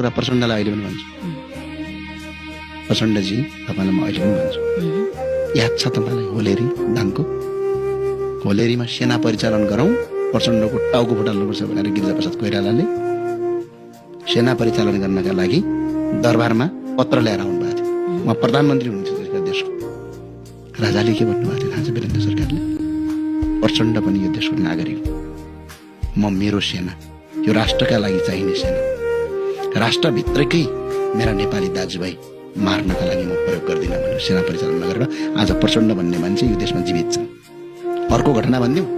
कुरा प्रचण्डलाई अहिले पनि भन्छु, प्रचण्डजी तपाईँलाई म अहिले पनि भन्छु, याद छ तपाईँलाई होलेरी दाङको होलेरीमा सेना परिचालन गरौँ, प्रचण्डको टाउको फुटाल्नुपर्छ भनेर गिरिजाप्रसाद कोइरालाले सेना परिचालन गर्नका लागि दरबारमा पत्र ल्याएर आउनु भएको थियो। उहाँ प्रधानमन्त्री हुनुहुन्थ्यो त्यसका देशको। राजाले के भन्नुभएको थियो थाहा छ वीरेन्द्र सरकारले? प्रचण्ड पनि यो देशको नागरिक हो, म मेरो सेना यो राष्ट्रका लागि चाहिने सेना, राष्ट्रभित्रकै मेरा नेपाली दाजुभाइ मार्नका लागि म प्रयोग गर्दिनँ भनेर सेना परिचालन नगरेर आज प्रचण्ड भन्ने मान्छे यो देशमा जीवित छन्। अर्को घटना भनिदिउँ,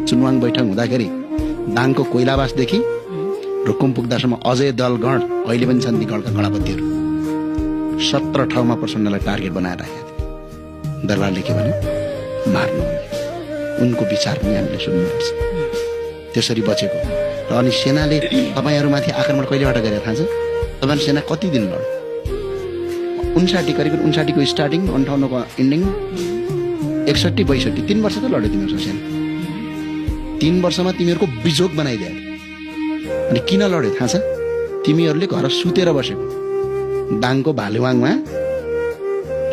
चुनवाङ बैठक हुँदाखेरि दाङको कोइलावासदेखि रुकुम पुग्दासम्म अजय दलगण अहिले पनि छन् ती गणका गणपतिहरू 17 ठाउँमा प्रचण्डलाई टार्गेट बनाएर राखेका थिए। दरबारले के भन्यो? मार्नु भन्यो। उनको विचार पनि हामीले सुन्नुपर्छ। त्यसरी बचेको र अनि सेनाले तपाईँहरूमाथि आक्रमण कहिलेबाट गरेर थाहा छ? तपाईँहरू सेना कति दिन लड्यो? 59 करिब 59 को स्टार्टिङ 58 को इन्डिङ 61 62 3 वर्ष त लड्यो तिमीहरूको सेना। 3 वर्षमा तिमीहरूको बिजोग बनाइदियो। अनि किन लड्यो थाहा छ? तिमीहरूले घर सुतेर बसेको, दाङको भालुवाङमा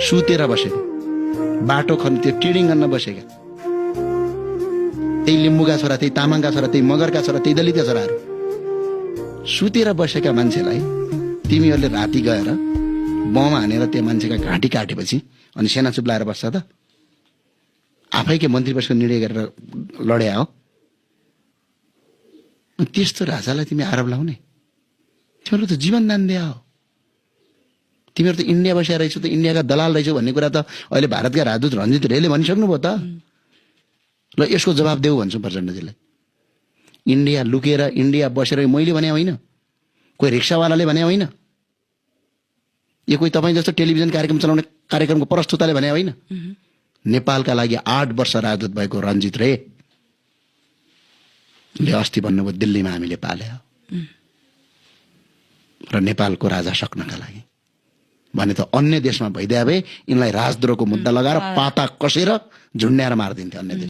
सुतेर बसेको, बाटो खन् त्यो ट्रेडिङ गर्न बसेका, त्यही लिम्बुका छोरा, त्यही तामाङका छोरा, त्यही मगरका छोरा, त्यही दलितका छोराहरू सुतेर बसेका मान्छेलाई तिमीहरूले राति गएर बम हानेर त्यो मान्छेका घाँटी काटेपछि अनि सेना चुप्लाएर बस्छ त? आफै के मन्त्री परिषदको निर्णय गरेर लड्या हो? त्यस्तो राजालाई तिमी आरोप लाउने? तिमीहरू त जीवन दान दिया हो। तिमीहरू त इन्डिया बसेर रहेछौ, त इन्डियाका दलाल रहेछौ भन्ने कुरा त अहिले भारतका राजदूत रञ्जित रेले भनिसक्नुभयो त। ल यसको जवाब देऊ भन्छु प्रचण्डजीलाई। इन्डिया लुकेर इन्डिया बसेर मैले भने होइन, कोही रिक्सावालाले भने होइन, यो कोही तपाईँ जस्तो टेलिभिजन कार्यक्रम चलाउने कार्यक्रमको प्रस्तुताले भने होइन। नेपालका लागि 8 वर्ष राजदूत भएको रञ्जित रेले अस्ति भन्नुभयो दिल्लीमा हामीले पाले र नेपालको राजा सक्नका लागि भने त अन्य देशमा भइदिए भए यिनलाई राजद्रोहको मुद्दा लगाएर पाता कसेर झुन्ड्याएर मारिदिन्थे अन्य देश।